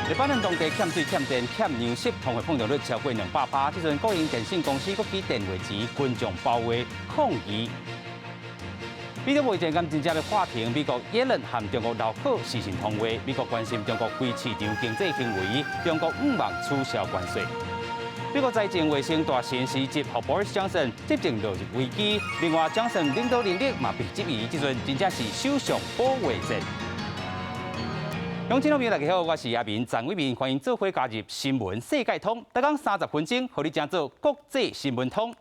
日本人当地欠水、欠电、欠粮食，通货膨胀率超过200%。这阵国营电信公司国起电话钱，群众包围抗议。美国卫生监真正的法庭，美国耶伦和中国老客实行通话。美国关心中国非市场经济行为，中国不望取消关税。美国财政卫生大臣是接和 Boris Johnson 执政落入危机。另外，Johnson 领导能力嘛被质疑，这阵真正是首相保卫战。乡亲朋友大家好，我是阿明陈伟明，欢迎做伙加入新闻世界通，每讲30分钟，和你正做国际新闻通。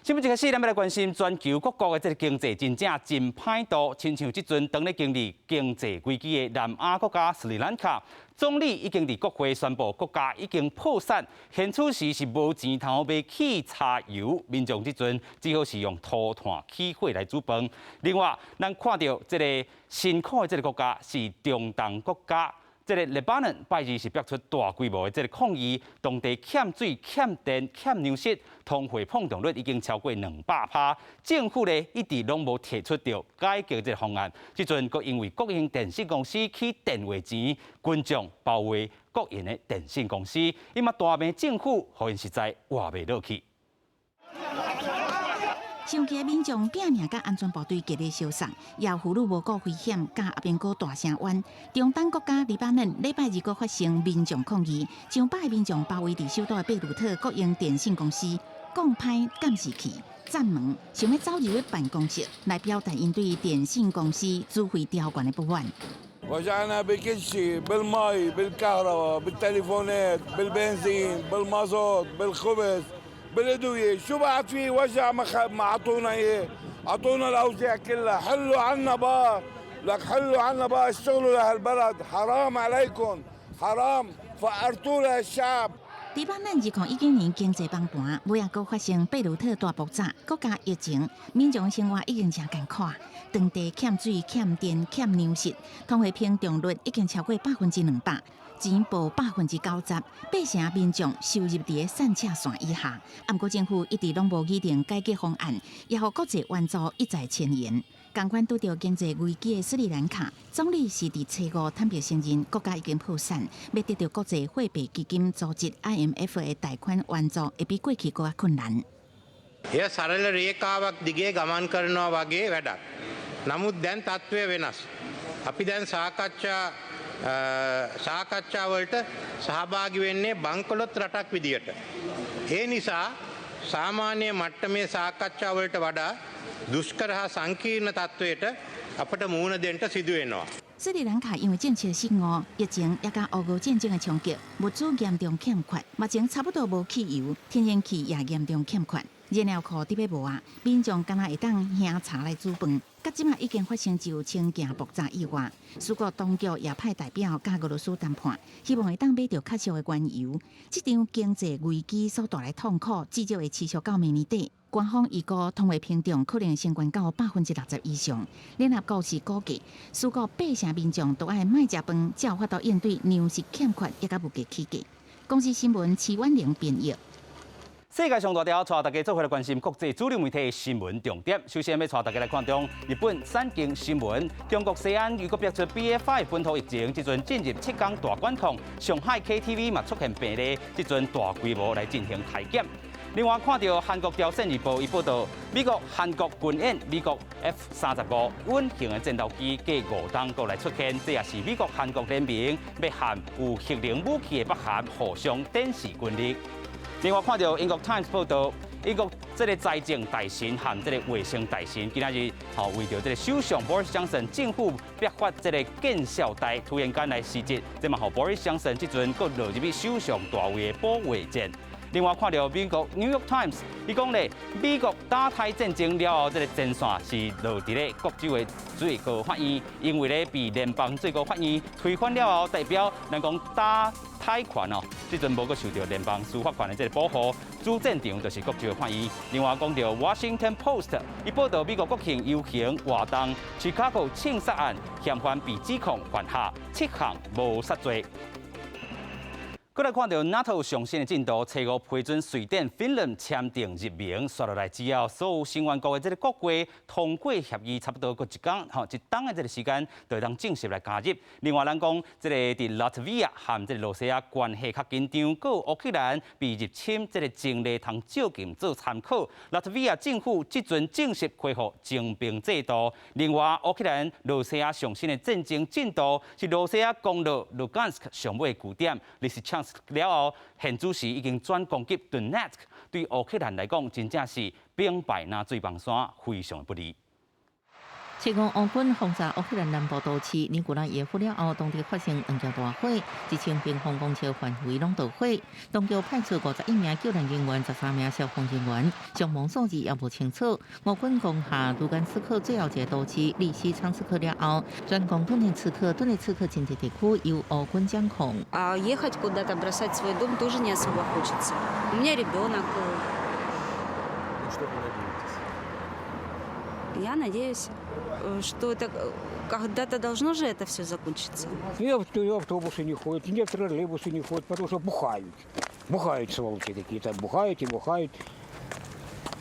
新闻一开始，咱要来关心全球各国的这个经济真正真歹度，亲像这阵当咧经历经济危机的南亚国家斯里兰卡，总理已经伫国会宣布国家已经破产，现此时是无钱通买汽柴油，民众这阵只好是用涂炭起火来煮饭。另外，咱看到这个辛苦的这个国家是中东国家。这个黎巴嫩拜二是爆出大规模的这个抗议，当地欠水、欠电、欠粮食，通货膨胀率已经超过200%。政府呢一直拢无提出到解决这个方案。这阵阁因为国营电信公司起电话钱，群众包围国营的电信公司，伊嘛大骂政府，互因实在活袂落去。生气的民众拼命甲安全部队极力相杀，也呼吁无顾危险，甲阿边哥大声冤。中东国家黎巴嫩礼拜二阁发生民众抗议，上百个民众包围伫首都的贝鲁特国营电信公司，讲歹监视器、站门，想要走入去办公室来表达因对电信公司资费调悬的不满。وجعنا بكل شيء بالمي بالكهرباء بالتليفونات بالبنزين بالمازوت بالخبز بالادويه شو بعد في وجع ما اعطونا اياه اعطونا الاوجاع كلها حلوا عنا بقى لك حلوا عنا بقى اشتغلوا لهالبلد حرام عليكم حرام فقرتوا لهالشعب 黎巴嫩2019年经济崩盘，尾也阁发生贝鲁特大爆炸，国家疫情，民众生活已经真艰苦，当地欠水、欠电、欠粮食，通货膨胀率已经超过200%，钱报90%，百姓民众收入伫散赤线以下。不过政府一直拢无拟定解决方案，也互国际援助一再前言。同款拄到经济危机的斯里兰卡，总理是伫初5坦白承认，国家已经破产，要得到国际货币基金组织 IMF 的贷款援助，会比过去更加困難。එය සරල රේඛාවක් දිගේ ගමන් කරනවා වගේ වැඩක්. නමුත් දැන් තත්ත්වය වෙනස්. අපි දැන් සාකච්ඡා වලට සහභාගී වෙන්නේ බංකොලොත් රටක් විදියට. ඒ නිසා සාමාන්‍ය මට්ටමේ සාකච්ඡා වලට වඩා දුෂ්කර හා සංකීර්ණ තත්ත්වයට අපට මුහුණ දෙන්න සිදු වෙනවා. 斯里兰卡因为政策失误，疫情也甲俄乌战争的冲击，物资严重欠缺，目前差不多无汽油，天然气也严重欠缺，燃料库伫要无啊，民众敢若会当喝茶来煮饭。甲即马已经发生就清件爆炸意外，苏国当局也派代表甲俄罗斯谈判，希望会当买到较少的原油。这场经济危机所带来痛苦，至少会持续到明年底。官方预估通货膨胀可能升悬到60%以上。联合国是估计，苏国百姓民众都爱卖食饭，才有法度应对粮食欠缺，也甲物价起价。公司新闻齐婉玲编译。世界上大条，带大家做回来关心国际主流媒体新闻重点。首先要带大家来看中日本产经新闻，中国西安如果爆出 BA.5 本土疫情，这阵进入7天大管控，上海 KTV 嘛出现病例，这阵大规模来进行体检。另外看到韩国朝鲜日报伊报道，美国韩国军演美国 F-35稳型的战斗机继5档国来出现，这也是美国韩国联名要和有核能武器的北韩互相展示军力。另外看到英国 Times 报道，英国这个财政大臣和这个卫生大臣今仔日为着这个首相 Boris Johnson 政府颁发这个见效带，突然间来袭击，这嘛，互 Boris Johnson 这阵佫落入去首相大位的保卫战。另外看到美国 New York Times， 伊讲咧，美国打台战争了后，这个前线是落伫咧各州的最高法院，因为咧被联邦最高法院推翻了后，代表咱讲打台权哦，即阵无阁受到联邦司法权的这个保护，主战场就是各州的法院。另外讲到 Washington Post， 伊报道美国国庆游行活动 Chicago 庆杀案，嫌犯被指控犯下7项谋杀罪。过来看到 NATO 上新的进度，初五批准瑞典、芬兰签订入盟，刷落来只要所有成员国的这个国会通过协议，差不多过一天，一冬的这个时间，就当正式来加入。另外，咱讲这个伫拉脱维亚和这个罗西亚关系较紧张，搁有乌克兰被入侵这个政例通照镜做参考。拉脱维亚政府即阵正式恢复征兵制度。另外，乌克兰、罗西亚上新的战争进度是罗西亚攻入卢甘斯克上尾的据点，历史抢了后，现主时已经转攻击顿涅茨克，对乌克兰来讲，真正是兵败那水防线，非常不利。西俄乌军轰炸乌克兰南部都市尼古拉耶夫了后，当地发生两件大火，1000平方公尺范围拢着火。当局派出51名救援人员、13名消防人员，伤亡数字也无清楚。乌军攻下卢甘斯克最后一个都市利西昌斯克了后，转攻顿涅茨克经济地区由乌军掌控。А ехать куда-то, бросать свой дом тоже не особо хочется. У меня ребенок. Я надеюсь, что это когда-то должно же это все закончиться. И автобусы не ходят, и троллейбусы не ходят, потому что бухают. Бухают сволочи какие-то, бухают и бухают.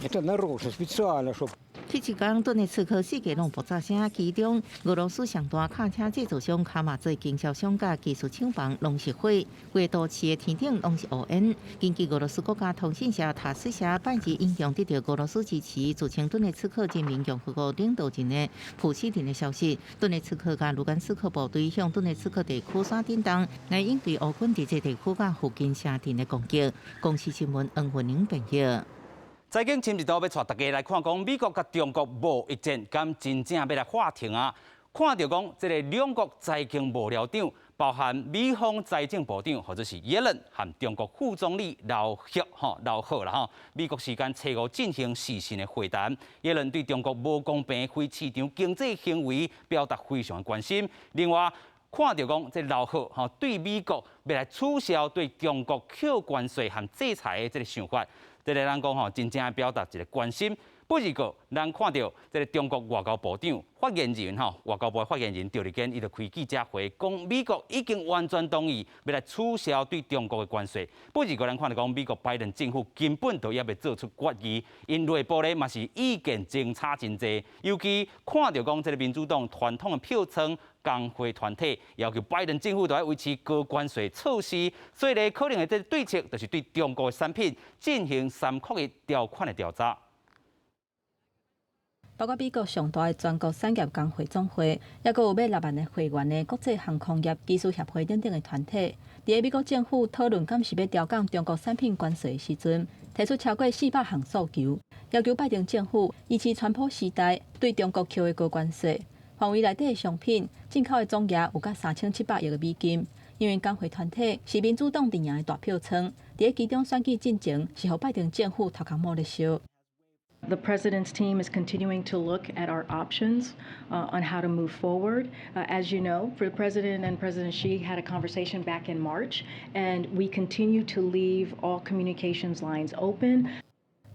Это нарочно, специально, чтобы... 去一天，顿涅茨克四界拢爆炸声，其中俄罗斯上大卡车制造商卡马兹经销商甲技术厂房拢是火，规都市的天顶拢是乌烟。根据俄罗斯国家通讯社塔斯社拜日引用得到俄罗斯支持，自称顿涅茨克人民共和国领导人的普希廷的消息，顿涅茨克甲卢甘斯克部队向顿涅茨克地区撒叮当，来应对乌军伫这地区甲附近城镇的攻击。公司新闻黄文玲报道。财经深一度要带大家来看，讲美国甲中国贸易战，敢真正要来划停啊？看到讲，这个两国财经幕僚长，包含美方财政部长或者是耶伦和中国副总理刘鹤啦美国时间初五进行视讯的会谈，耶伦对中国无公平非市场经济行为表达非常的关心。另外，看到讲，这刘鹤对美国要来取消对中国扣关税和制裁的这个想法。这个咱讲真正表达一个关心。不二个，咱看到这个中国外交部长发言人外交部的发言人赵立坚，伊就开记者会，讲美国已经完全同意要来取消对中国的关税。不二个，咱看到讲美国拜登政府根本就也未做出决议，因内部咧嘛是意见争吵真济，尤其看到讲这个民主党传统的票仓。工会团体要求拜登政府都要维持高关税措施，所以咧可能的这对策就是对中国的产品进行3确的条款的调查。包括美国上大的全国产业工会总会，也有约6万的会员的国际航空业技术协会等等的团体，伫美国政府讨论敢是要调降中国产品关税的时阵，提出超过400项诉求，要求拜登政府维持川普时代对中国扣的高关税。范围内底的商品进口的总额有达3700亿美金，因为工会团体是民主党阵营的大票仓，伫其中选举进程是互拜登政府头壳摸咧烧。The president's team is continuing to look at our options on how to move forward. As you know, the president and President Xi had a conversation back in March, and we continue to leave all communications lines open.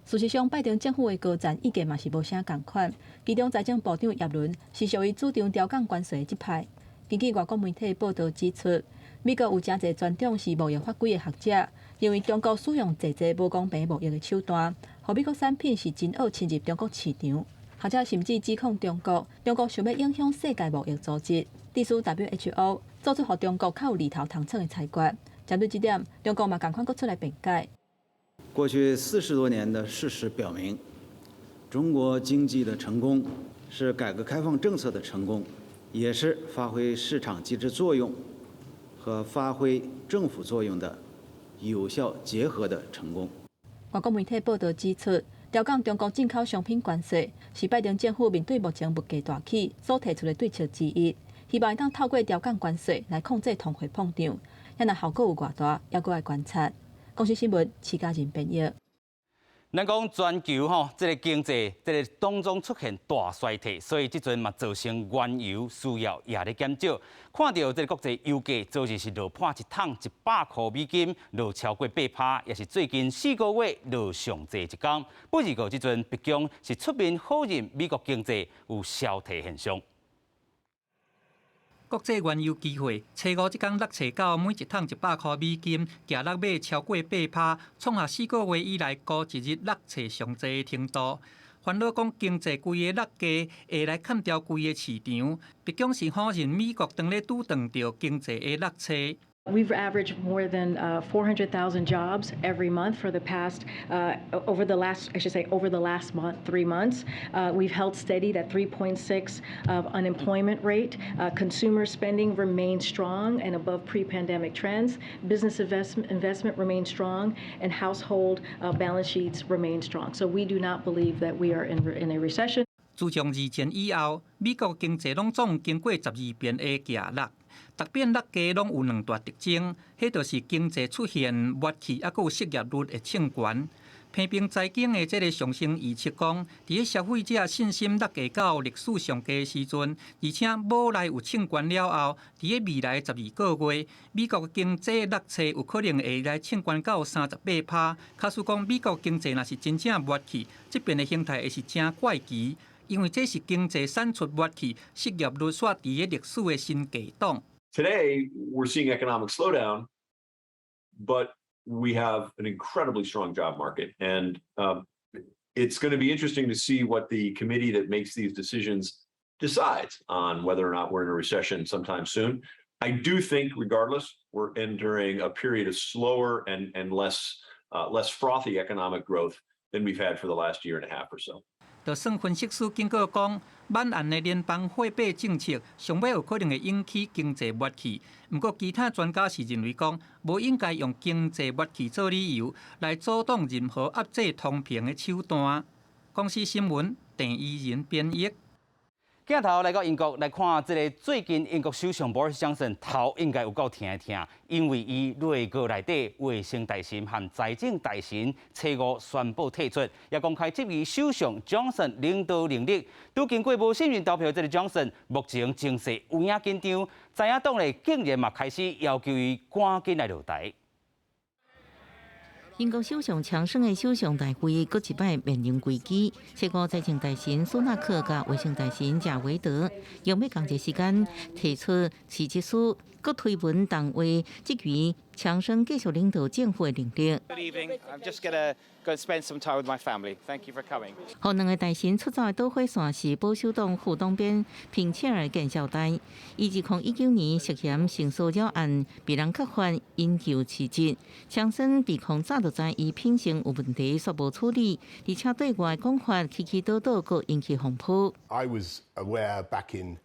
事实上，拜登政府的高层意见嘛是无啥共款。其中财政部长耶伦是属于主张调降关税的一派。根据外国媒体报道指出，美国有真侪专长是贸易法规的学者，认为中国使用侪无公平贸易的手段，互美国产品是真恶侵入中国市场。学者甚至指控中国想要影响世界贸易组织，隶属 WHO 做出互中国较有利头通寸的裁决。针对这点，中国嘛共款阁出来辩解。过去40多年的事实表明，中国经济的成功是改革开放政策的成功，也是发挥市场机制作用和发挥政府作用的有效结合的成功。外国媒体报道指出，调降中国进口商品关税是拜登政府面对目前物价大起所提出的对策之一，希望当透过调降关税来控制通货膨胀，若效果有偌大，还阁要观察。公司新闻，齐家人编译。咱讲全球这个经济这个当中出现大衰退，所以即阵嘛造成原油需要也咧减少。看到这个国际油价昨日是落破一桶100块美金，落超过8%，也是最近4个月落上济一天。不过即阵毕竟是出面否认美国经济有消退现象。国际原油期货初五即天落测到每一桶100块美金，价落买超过8%，创下4个月以来高一日落测上济的程度。烦恼讲经济规个落价会来砍掉规个市场，毕竟是否认美国当咧拄撞到经济的落测。We've averaged more than 400,000 jobs every month for the past, over the last 3 months. We've held steady that 3.6 unemployment rate. Consumer spending remains strong and above pre-pandemic trends. Business investment remains strong, and household balance sheets remain strong. So we do not believe that we are in a recession. 自从疫情以后，美国经济拢总经过12遍的下落。逐遍落价拢有2大特征，迄就是经济出现末期，还有失业率的冲悬。批评财经的这个上升预测讲，伫消费者信心落价到历史上低时阵，而且无奈有冲悬了后，伫未来12个月，美国经济落测有可能会来冲悬到38%。假使讲美国经济若是真正末期，这边的形态会是真怪奇，因为这是经济产出末期，失业率煞伫咧历史的新低档。Today, we're seeing economic slowdown, but we have an incredibly strong job market. And it's going to be interesting to see what the committee that makes these decisions decides on whether or not we're in a recession sometime soon. I do think, regardless, we're entering a period of slower and less frothy economic growth than we've had for the last year and a half or so. 就算分析师警告讲，满案的联邦货币政策上尾有可能会引起经济末期。不过，其他专家是认为讲，无应该用经济末期做理由来阻挡任何压制通膨的手段。公司新闻郑怡仁编译。镜头来到英国来看，这个最近英国首相 Boris Johnson 头应该有够痛，因为伊内阁内底卫生大臣和财政大臣初五宣布退出，也公开质疑首相 Johnson 领导能力。都经过无信任投票，这个 Johnson 目前情势有影紧张，在野党咧竟然嘛开始要求伊赶紧来落台。英国首相强生的首相大会搁一摆面临危机，初五财政大臣苏纳克甲卫生大臣贾维德用要同一时间提出辞职书，搁推文动话质疑强生继续领导政府的能力。Good evening. I'm just gonna go spend some time with my family. Thank you for coming. 后两个大臣出走的导火线是保守党副党鞭平切尔见小戴，以2019年涉嫌性骚扰案被人揭发，因求辞职。强生被控早就知伊品性有问题，却无处理，而且对外讲法起起倒倒，阁引起风波。I was aware back in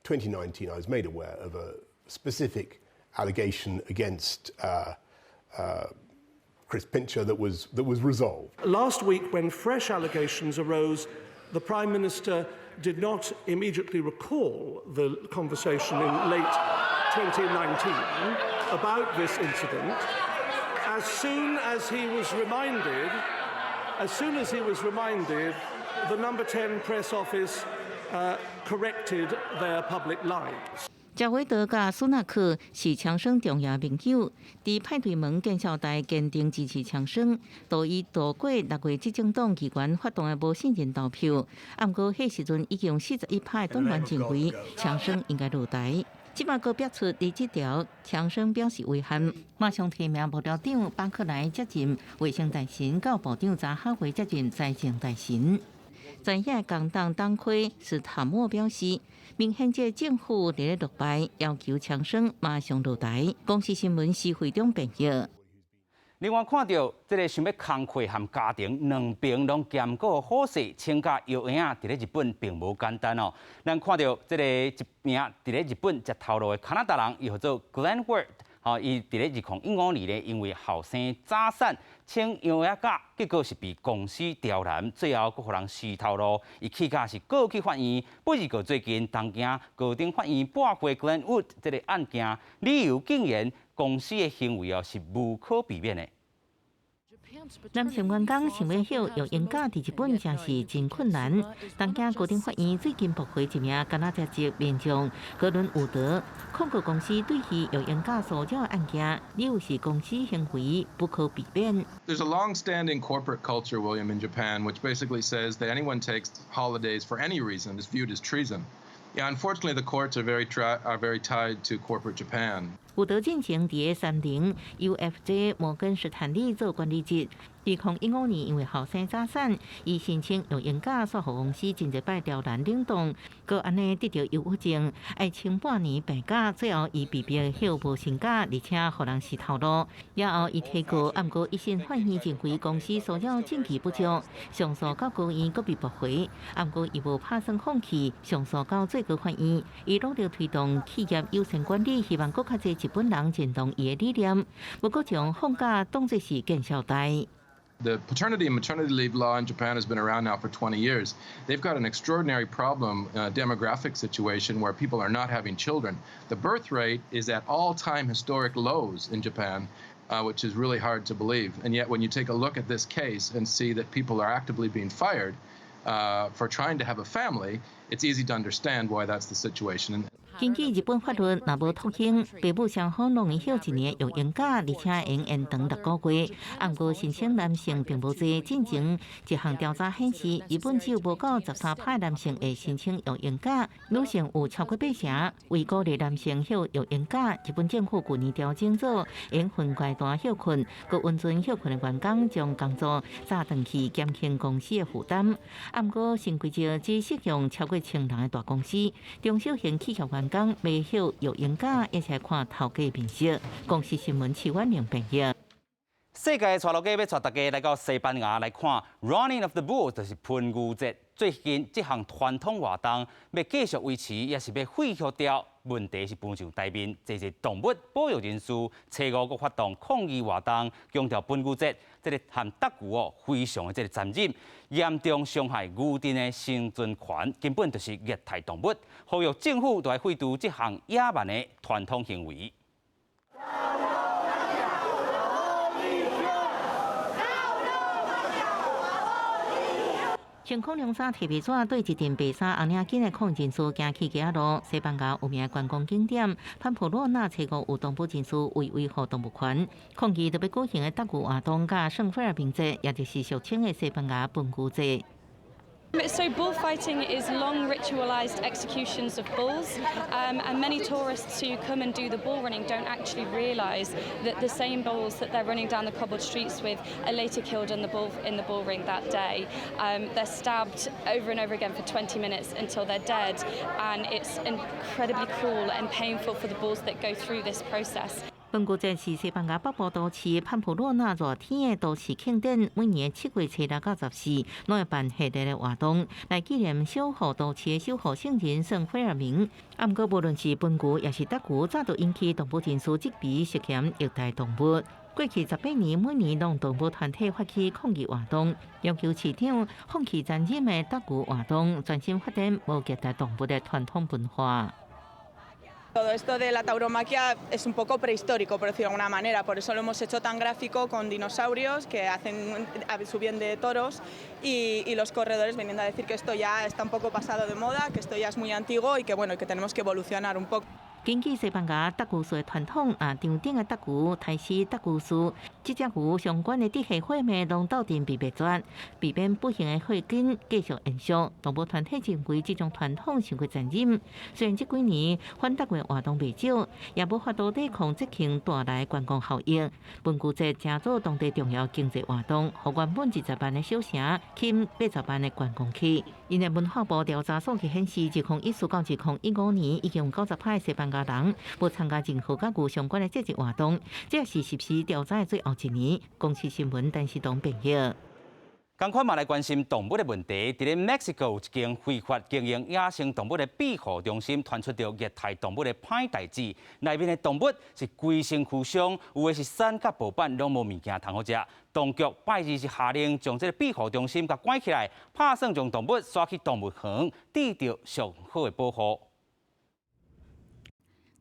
2019. I was made aware of a specific allegation against Chris Pincher that was resolved. Last week, when fresh allegations arose, the Prime Minister did not immediately recall the conversation in late 2019 about this incident. As soon as he was reminded, the Number 10 press office corrected their public lies. 贾维德甲苏纳克是强生重要盟友，伫派对门见小戴坚定支持强生，导伊度过6月执政党议员发动的无信任投票。不过，迄时阵已经41派党员认为强生应该落台。即摆阁逼出离职条，强生表示遗憾，马上提名幕僚长巴克莱接任卫生大臣，到部长查哈维接任财政大臣。在野工党党魁史塔默表示，明显这政府伫咧落败，要求强生马上落台。公司新闻是会中编译。另外看到这个想要工课和家庭两边拢兼顾好势，请假药营啊，伫咧日本并无简单哦。咱看到这个一名伫咧日本食头路的加拿大人，伊叫做 Glenn Ward。伊伫咧2015年咧，因为后生早产请药假，结果是被公司刁难，最后佫互人死头路。伊起价是告去法院，不是个最近东京高等法院驳回 Glenn Wood 这个案件，理由竟然公司的行为是无可避免的。男性员工想要休药营假伫日本真是真困难。东京高等法院最近驳回一名加拿大籍民众格伦伍德控告公司对其药营假骚扰案件，理由是公司行为不可避免。There's a long-standing corporate culture, William, in Japan, which basically says that anyone takes holidays for any reason is viewed as treason. Yeah, unfortunately, the courts are very tied to corporate Japan. 有德进前伫3零 UFJ 摩根士坦利做管理职。2015年因为后生早产，伊申请用冤假说服公司真侪摆刁难冷冻，佮安尼得到忧郁症，爱请半年病假，最后伊被逼休无薪假，而且互人洗头路。以后伊提告，毋过一审判刑认为公司所有证据不足，上诉到高院阁被驳回。毋过伊无拍算放弃，上诉到最高法院，伊努力推动企业优先管理，希望更较侪日本人认同伊的理念，不过将放假当作是见笑代。The paternity and maternity leave law in Japan has been around now for 20 years. They've got an extraordinary problem, demographic situation where people are not having children. The birth rate is at all-time historic lows in Japan, which is really hard to believe. And yet when you take a look at this case and see that people are actively being fired for trying to have a family, it's easy to understand why that's the situation. 根据日本法律，若无托兄，爸母双方拢会休1年用冤假，而且用延长6个月。毋过申请男性并无多，进前一项调查显示，日本只有无到13%男性会申请用冤假，女性有超过80%。为鼓励男性休用冤假，日本政府去年调整做用分阶段休困，佮温存休困的员工将工作早长去，减轻公司的负担。毋过新规则只适用超过1000人的大公司，中小型企业员工未休有冤假，一起看头家面色。公司新闻市万宁朋友。世界带路家要带大家来到西班牙来看 Running of the Bulls， 就是喷牛节。最近这项传统活动要继续维持，也是要废除掉。问题是搬上台面，这些动物保育人士初五阁发动抗议活动，强调喷牛节这个和德牛非常的这个残忍，严重伤害牛阵的生存权，根本就是虐待动物。呼吁政府都来废除这项野蛮的传统行为。穿空凉衫、提皮纸对一阵白衫红领巾的抗议人士行去街路。西班牙有名观光景点潘普洛纳初五有动物人士为维护动物权，抗议特别举行的德牛活动甲圣菲尔明节，也就是俗称的西班牙喷牛节。So bullfighting is long ritualized executions of bulls, and many tourists who come and do the bull running don't actually realise that the same bulls that they're running down the cobbled streets with are later killed in the bull ring that day. They're stabbed over and over again for 20 minutes until they're dead, and it's incredibly cruel and painful for the bulls that go through this process. 喷牛节是西班牙北部都市潘普洛纳热天的都市庆典，每年7月7日到14，拢会办系列的活动，来纪念守护都市的守护圣人圣菲尔明。毋过，无论是喷牛也是德牛，早就引起动物人士质疑涉嫌虐待动物。过去18年，每年拢动物团体发起抗议活动，要求市长放弃残忍的德牛活动，专心发展无虐待动物的传统文化。Todo esto de la tauromaquia es un poco prehistórico, por decirlo de alguna manera, por eso lo hemos hecho tan gráfico con dinosaurios que suben de toros y los corredores viniendo a decir que esto ya está un poco pasado de moda, que esto ya es muy antiguo y que bueno, que tenemos que evolucionar un poco. 根据西班牙德牛术的传统，场顶的德牛、台式德牛术，这只牛相关的底下血脉拢斗阵被灭绝，避免不幸的血根继续延续。动物团体认为这种传统太过残忍。虽然这几年反德的活动未少，也无法度抵抗这项带来观光效益。喷牛节正做当地重要经济活动，互原本20万的小城吸80万的观光客。因的文化部调查数据显示，2014到2015年，已经有90%的西班牙人无参加任何甲牛相关的节日活动，这是实施调查的最后一年。公司新闻陈时东报道。同款嘛来关心动物的问题，伫咧 Mexico 有一间非法经营野生动物的庇护中心传出着虐待动物的歹代志，内面的动物是规身躯伤，有的是产甲薄板拢无物件通好食。当局拜二是下令将这个庇护中心甲关起来，拍算将动物刷去动物园，得到上好的保护。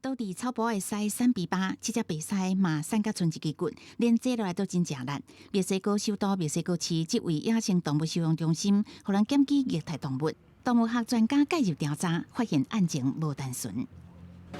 倒伫草埔的西3比8，这只白狮嘛散甲剩一支骨，连坐落来都真正力。墨西哥首都墨西哥市这位野生动物收容中心，互人检举虐待动物。动物学专家介入调查，发现案情无单纯。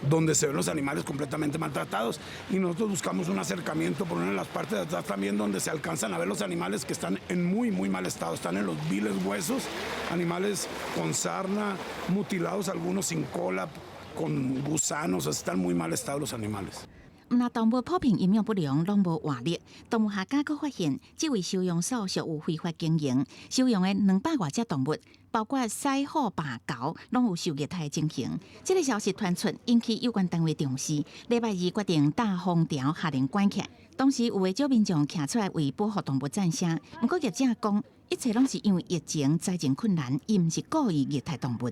donde se ven los animales completamente maltratados y nosotros buscamos un acercamiento por una de las partes de atrás también donde se alcanzan a ver los animales que están en muy mal estado, están en los viles huesos, animales con sarna, mutilados, algunos sin cola, con gusanos, están muy mal estado los animales。那动物普遍营养不良，拢无活力。动物学家佫发现，这位收容所属有非法经营，收容的200多只动物，包括狮、虎、白猴，拢有受虐待的情形。这个消息传出，引起有关单位重视。礼拜2决定大封条，下令关起来。当时有不少民众站出来为保护动物赞声，不过业者讲，一切拢是因为疫情财政困难，伊毋是故意虐待动物。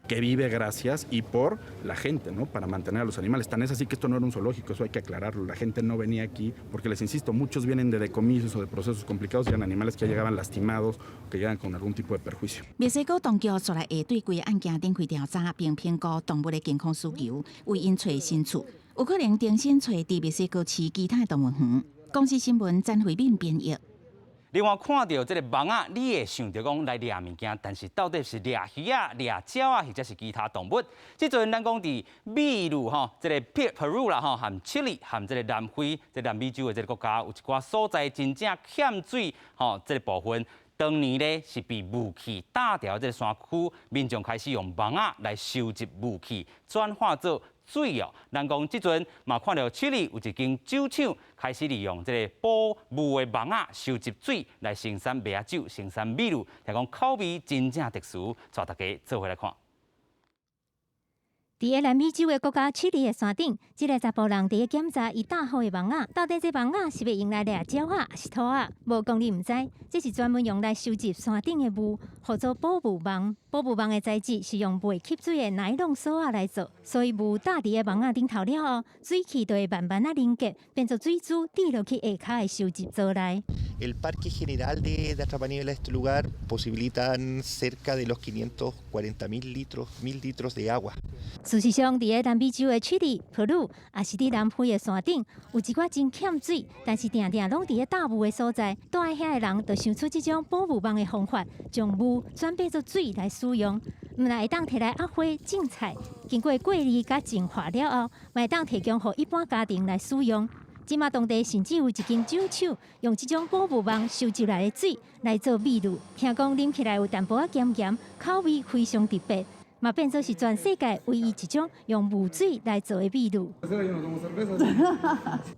que vive gracias y por la gente, ¿no? Para mantener a los animales. Tan es así que esto no era un zoológico, eso hay que aclararlo. La gente no venía aquí porque, les insisto, muchos vienen de decomisos o de procesos complicados y eran animales que ya llegaban lastimados o que llegan con algún tipo de perjuicio. 墨西哥当局出来会对规个案件展开调查，并评估动物的健康需求，为因找新厝，有可能重新找伫墨西哥市其他动物园。公司新闻詹慧敏编译。另外，看到这个蠓仔，你会想到讲来掠物件，但是到底是掠鱼啊、掠鸟啊，或者是其他动物？即阵咱讲伫秘鲁吼，这个 Peru 啦吼，含智利、含这个南非、这南美洲的这个国家，有一寡所在真正欠水吼，这个部分。当年咧是被雾气打掉这个山区，民众开始用蠓仔来收集雾气，转化做水哦。咱讲即阵嘛看到智利有一间酒厂开始利用这个保雾的蠓仔收集水来生产麦芽酒、生产米露，听讲口味真正特殊，带大家做回来看。伫个南美洲的国家智利的山顶，一个查甫人伫个检查伊打好的蠓仔，到底这蠓仔是要用来掠鸟啊，还是兔啊？无讲你毋知，这是专门用来收集山顶的雾，叫做保雾网。保雾网的材质是用袂吸水的奶酪锁啊来做，所以雾打伫个蠓仔顶头了后，水汽就会慢慢啊凝结，变做水珠滴落去下骹的收集槽内。El Parque General de Atrapaniebla, este lugar, posibilitan cerca de los 540.000 litros de agua. 事实上，伫个南美洲的智利、普鲁，也是伫南非的山顶，有一寡真欠水，但是定定拢伫个大雾的所在。住喺遐的人就想出这种保雾网的方法，将雾转变做水来使用。毋但会当摕来压花种菜，经过过滤甲净化了后，会当提供予一般家庭来使用。即马当地甚至有一间酒厂用这种保雾网收集来的水来做米露，听讲啉起来有淡薄仔咸咸，口味非常特别，嘛变做是全世界唯一一种用雾水来做的米露。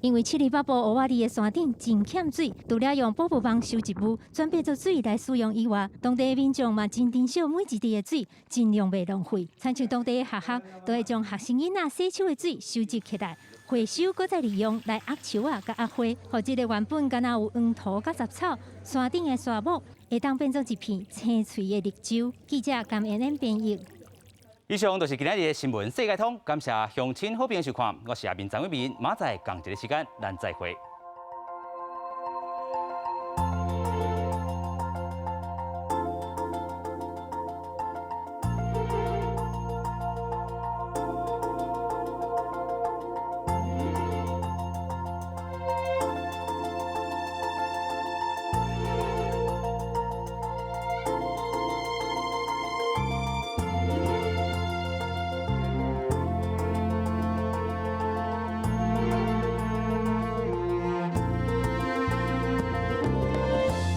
因为智利北部欧瓦里的山顶真欠水，除了用保雾网收集雾转变做水来使用以外，当地的民众嘛真珍惜每一滴的水，尽量袂浪费。亲像当地的学校，都会将学生囡仔洗手的水收集起来。回收，搁再利用来压树啊，甲压花，或者个原本敢若有黄土甲杂草，山顶的沙漠会当变做一片青翠的绿洲。记者甘燕燕编译。以上就是今日的新闻世界通，感谢乡亲好朋友收看，我是阿明张伟民，马仔同一个时间，咱再会。